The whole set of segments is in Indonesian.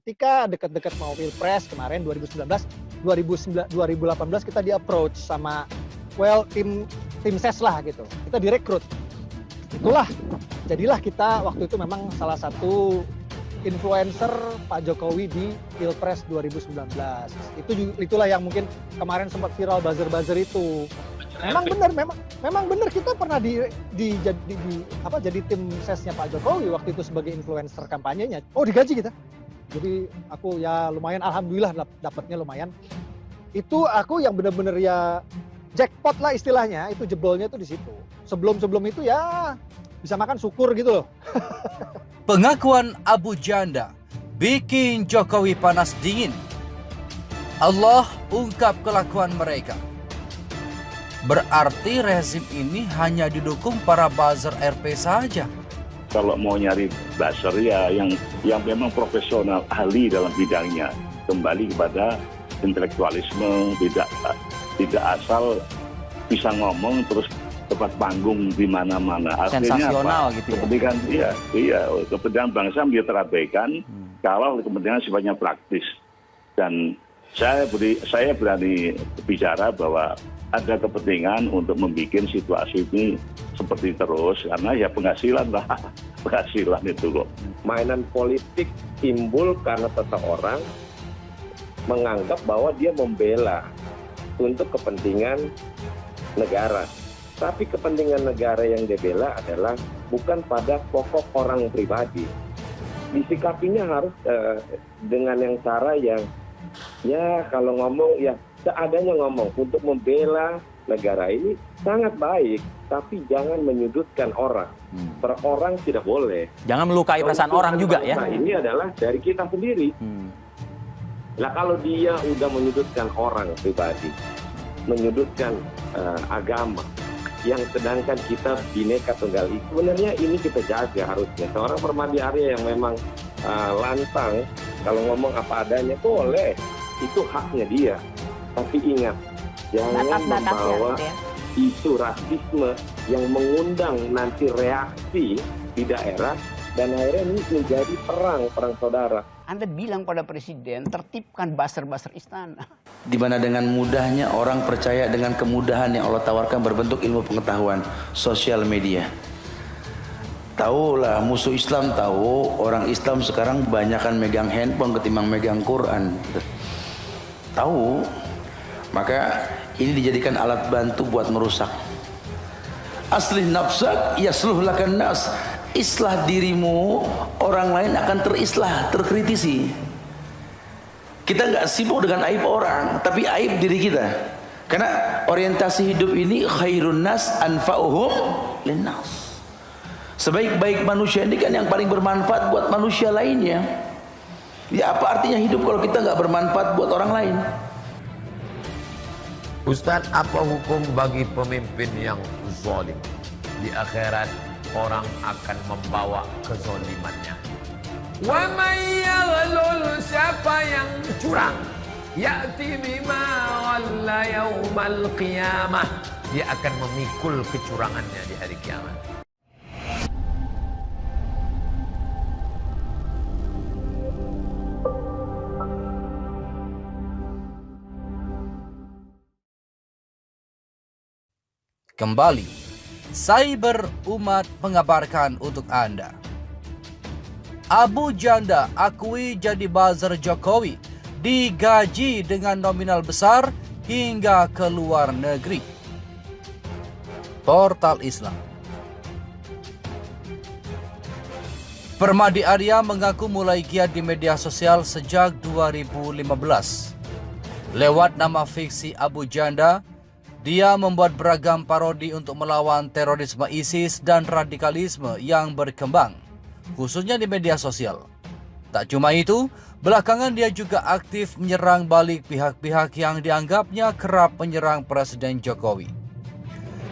Ketika dekat-dekat mau Pilpres kemarin 2018 kita di-approach sama tim ses lah gitu. Kita direkrut. Itulah, jadilah kita waktu itu memang salah satu influencer Pak Jokowi di Pilpres 2019. Itulah yang mungkin kemarin sempat viral buzzer itu. Memang benar kita pernah jadi tim sesnya Pak Jokowi waktu itu sebagai influencer kampanyenya. Oh, digaji kita. Jadi aku ya lumayan, alhamdulillah dapatnya lumayan. Itu aku yang benar-benar ya jackpot lah istilahnya, itu jebolnya itu di situ. Sebelum itu ya bisa makan syukur gitu loh. Pengakuan Abu Janda bikin Jokowi panas dingin. Allah ungkap kelakuan mereka. Berarti rezim ini hanya didukung para buzzer RP saja. Kalau mau nyari buzzer ya yang memang profesional, ahli dalam bidangnya. Kembali kepada intelektualisme, tidak asal bisa ngomong terus tempat panggung di mana-mana. Sensasional apa? Gitu ya. Kepentingan kepentingan bangsa menjadi terabaikan kalau kepentingan sifatnya praktis. Dan saya berani bicara bahwa ada kepentingan untuk membuat situasi ini seperti terus karena ya penghasilan itu kok. Mainan politik timbul karena seseorang menganggap bahwa dia membela untuk kepentingan negara. Tapi kepentingan negara yang dibela adalah bukan pada pokok orang pribadi. Disikapinya harus dengan yang cara yang ya kalau ngomong ya seadanya ngomong untuk membela negara ini sangat baik, tapi jangan menyudutkan orang. Per orang tidak boleh. Jangan melukai perasaan orang juga ya. Nah ini adalah dari kita sendiri. Nah kalau dia udah menyudutkan orang pribadi, menyudutkan agama, yang sedangkan kita Bhinneka Tunggal Ika, sebenarnya ini kita jaga harusnya. Seorang Permadi Arya yang memang lantang, kalau ngomong apa adanya boleh, itu haknya dia. Tapi ingat, jangan membawa isu rasisme yang mengundang nanti reaksi di daerah dan akhirnya ini menjadi perang saudara. Anda bilang pada presiden, tertibkan buzzer-buzzer istana. Di mana dengan mudahnya orang percaya dengan kemudahan yang Allah tawarkan berbentuk ilmu pengetahuan, sosial media. Tahulah musuh Islam tahu orang Islam sekarang kebanyakan megang handphone ketimbang megang Quran. Tahu, maka ini dijadikan alat bantu buat merusak. Aslih nafsak yasluh lakan nas. Islah dirimu, orang lain akan terislah, terkritisi. Kita nggak sibuk dengan aib orang, tapi aib diri kita. Karena orientasi hidup ini khairun nas anfa'uhum linnas. Sebaik-baik manusia ini kan yang paling bermanfaat buat manusia lainnya. Ya apa artinya hidup kalau kita nggak bermanfaat buat orang lain? Ustadz, apa hukum bagi pemimpin yang zalim? Di akhirat orang akan membawa kezalimannya. Wa may yaghlul, siapa yang curang, ya'ti bima ghalla yaumal qiyamah, dia akan memikul kecurangannya di hari kiamat. Kembali, Cyber Umat mengabarkan untuk Anda. Abu Janda akui jadi buzzer Jokowi, digaji dengan nominal besar hingga ke luar negeri. Portal Islam. Permadi Arya mengaku mulai giat di media sosial sejak 2015. Lewat nama fiksi Abu Janda, dia membuat beragam parodi untuk melawan terorisme ISIS dan radikalisme yang berkembang, khususnya di media sosial. Tak cuma itu, belakangan dia juga aktif menyerang balik pihak-pihak yang dianggapnya kerap menyerang Presiden Jokowi.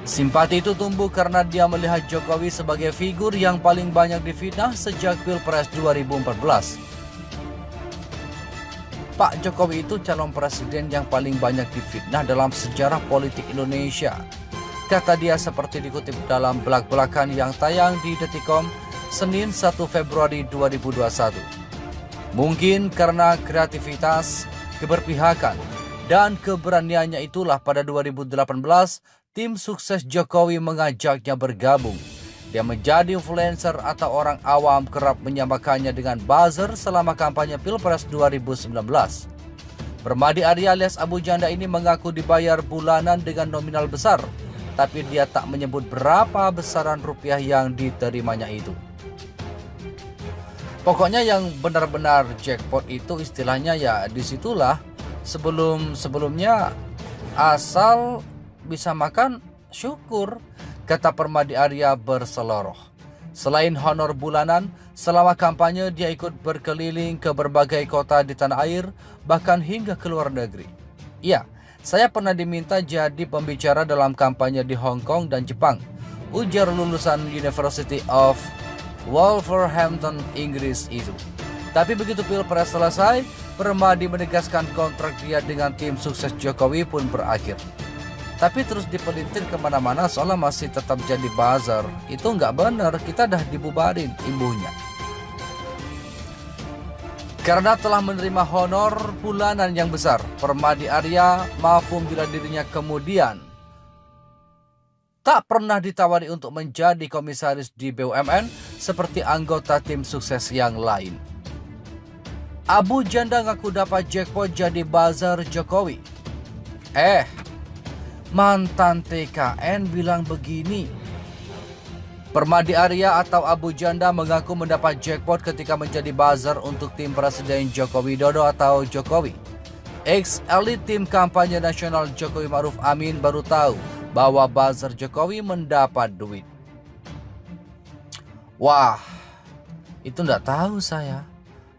Simpati itu tumbuh karena dia melihat Jokowi sebagai figur yang paling banyak difitnah sejak Pilpres 2014. Pak Jokowi itu calon presiden yang paling banyak difitnah dalam sejarah politik Indonesia. Kata dia seperti dikutip dalam belak-belakan yang tayang di Detikcom Senin 1 Februari 2021. Mungkin karena kreativitas, keberpihakan, dan keberaniannya itulah pada 2018 tim sukses Jokowi mengajaknya bergabung. Dia menjadi influencer atau orang awam kerap menyamakannya dengan buzzer selama kampanye Pilpres 2019. Permadi Arya alias Abu Janda ini mengaku dibayar bulanan dengan nominal besar, tapi dia tak menyebut berapa besaran rupiah yang diterimanya itu. Pokoknya yang benar-benar jackpot itu istilahnya ya disitulah. Sebelumnya asal bisa makan syukur, kata Permadi Arya berseloroh. Selain honor bulanan, selama kampanye dia ikut berkeliling ke berbagai kota di tanah air, bahkan hingga ke luar negeri. Iya, saya pernah diminta jadi pembicara dalam kampanye di Hong Kong dan Jepang, ujar lulusan University of Wolverhampton, Inggris itu. Tapi begitu Pilpres selesai, Permadi menegaskan kontrak dia dengan tim sukses Jokowi pun berakhir. Tapi terus dipelintir kemana-mana soalnya masih tetap jadi buzzer. Itu nggak benar, kita dah dibubarin, imbuhnya. Karena telah menerima honor bulanan yang besar, Permadi Arya mafhum bila dirinya kemudian tak pernah ditawari untuk menjadi komisaris di BUMN seperti anggota tim sukses yang lain. Abu Janda ngaku dapat jackpot jadi buzzer Jokowi. Mantan TKN bilang begini. Permadi Arya atau Abu Janda mengaku mendapat jackpot ketika menjadi buzzer untuk tim Presiden Joko Widodo atau Jokowi. Ex-elit tim kampanye nasional Jokowi Ma'ruf Amin baru tahu bahwa buzzer Jokowi mendapat duit. Wah, itu nggak tahu saya.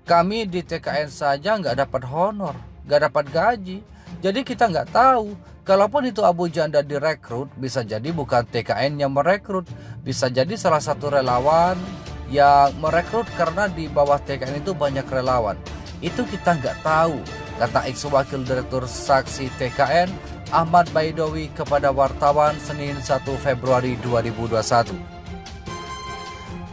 Kami di TKN saja nggak dapat honor, nggak dapat gaji. Jadi kita nggak tahu. Kalaupun itu Abu Janda direkrut, bisa jadi bukan TKN yang merekrut. Bisa jadi salah satu relawan yang merekrut karena di bawah TKN itu banyak relawan. Itu kita nggak tahu, kata ex-wakil direktur saksi TKN Ahmad Baidowi kepada wartawan Senin 1 Februari 2021.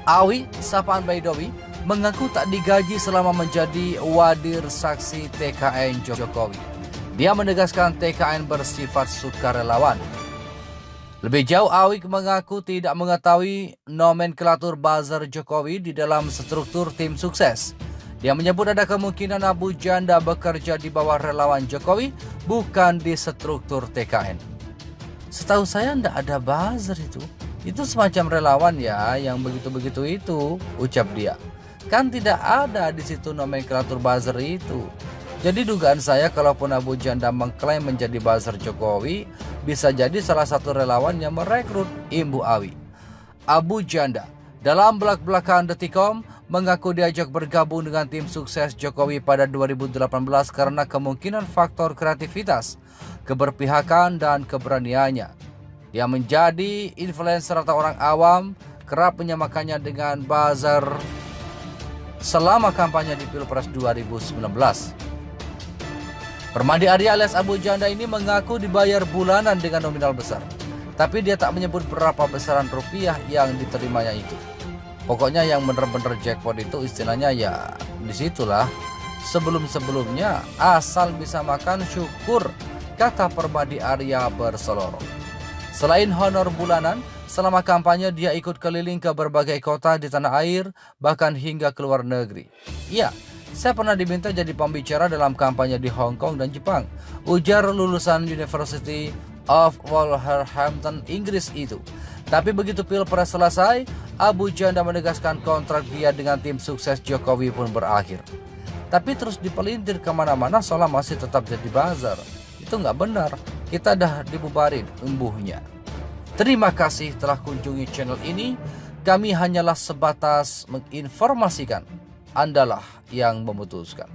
Awi, sapaan Baidowi, mengaku tak digaji selama menjadi wadir saksi TKN Jokowi. Dia menegaskan TKN bersifat sukarelawan. Lebih jauh, Awi mengaku tidak mengetahui nomenklatur buzzer Jokowi di dalam struktur tim sukses. Dia menyebut ada kemungkinan Abu Janda bekerja di bawah relawan Jokowi, bukan di struktur TKN. Setahu saya tidak ada buzzer itu. Itu semacam relawan ya, yang begitu-begitu itu, ucap dia. Kan tidak ada di situ nomenklatur buzzer itu. Jadi dugaan saya kalaupun Abu Janda mengklaim menjadi buzzer Jokowi, bisa jadi salah satu relawan yang merekrut, imbu Awi. Abu Janda dalam belak-belakan Detikom mengaku diajak bergabung dengan tim sukses Jokowi pada 2018 karena kemungkinan faktor kreativitas, keberpihakan, dan keberaniannya. Dia menjadi influencer atau orang awam, kerap menyamakannya dengan buzzer selama kampanye di Pilpres 2019. Permadi Arya alias Abu Janda ini mengaku dibayar bulanan dengan nominal besar. Tapi dia tak menyebut berapa besaran rupiah yang diterimanya itu. Pokoknya yang benar-benar jackpot itu istilahnya ya disitulah. Sebelum-sebelumnya asal bisa makan syukur, kata Permadi Arya berseloroh. Selain honor bulanan, selama kampanye dia ikut keliling ke berbagai kota di tanah air, bahkan hingga ke luar negeri. Iya, saya pernah diminta jadi pembicara dalam kampanye di Hong Kong dan Jepang, ujar lulusan University of Wolverhampton, Inggris itu. Tapi begitu Pilpres selesai, Abu Janda menegaskan kontrak dia dengan tim sukses Jokowi pun berakhir. Tapi terus dipelintir kemana-mana soalnya masih tetap jadi buzzer. Itu nggak benar, kita dah dibubarin, embuhnya. Terima kasih telah kunjungi channel ini. Kami hanyalah sebatas menginformasikan. Andalah yang memutuskan.